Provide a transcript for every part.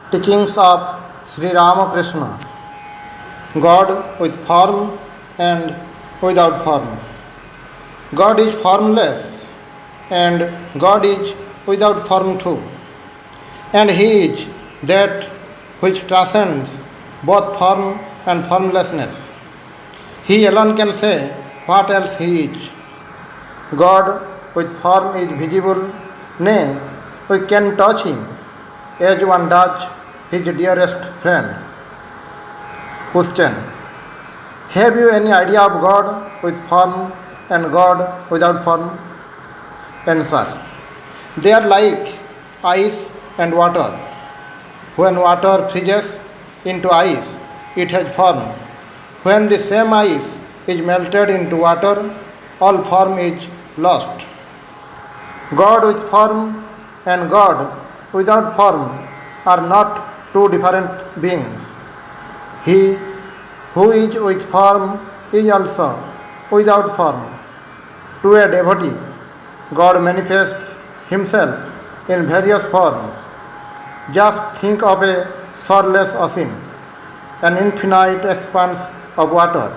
Teachings of Sri Ramakrishna. God with form and without form. God is formless and God is without form too. And He is that which transcends both form and formlessness. He alone can say what else He is. God with form is visible, nay, we can touch Him as one does his dearest friend. Question. Have you any idea of God with form and God without form? Answer. They are like ice and water. When water freezes into ice, it has form. When the same ice is melted into water, all form is lost. God with form and God without form are not two different beings. He who is with form is also without form. To a devotee, God manifests Himself in various forms. Just think of a shoreless ocean, an infinite expanse of water,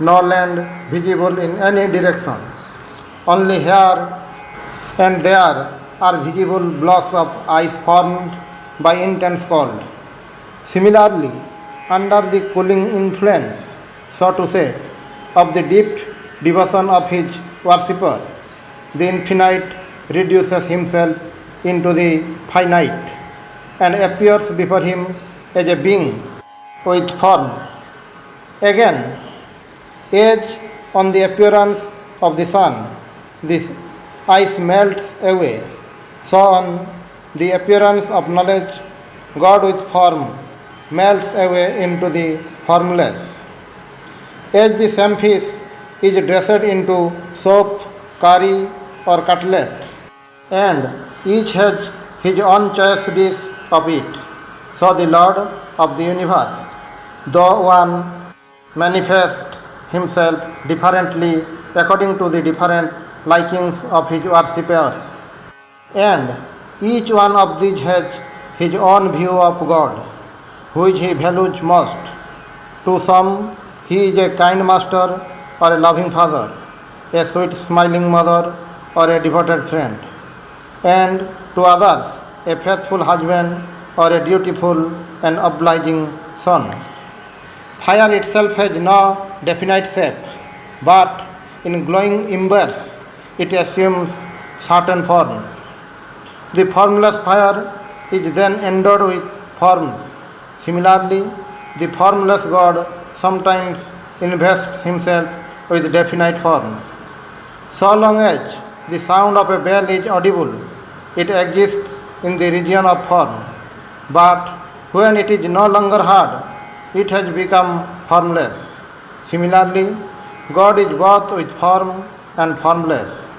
no land visible in any direction. Only here and there are visible blocks of ice formed by intense cold. Similarly, under the cooling influence, so to say, of the deep devotion of his worshipper, the infinite reduces himself into the finite and appears before him as a being with form. Again, as on the appearance of the sun, this ice melts away. So on the appearance of knowledge, God with form melts away into the formless. As the same fish is dressed into soup, curry, or cutlet, and each has his own choice dish of it, so the Lord of the universe, though one, manifests himself differently according to the different likings of his worshippers. And each one of these has his own view of God, which he values most. To some, he is a kind master or a loving father, a sweet smiling mother or a devoted friend, and to others, a faithful husband or a dutiful and obliging son. Fire itself has no definite shape, but in glowing embers, it assumes certain forms. The formless fire is then endowed with forms. Similarly, the formless God sometimes invests himself with definite forms. So long as the sound of a bell is audible, it exists in the region of form. But when it is no longer heard, it has become formless. Similarly, God is both with form and formless.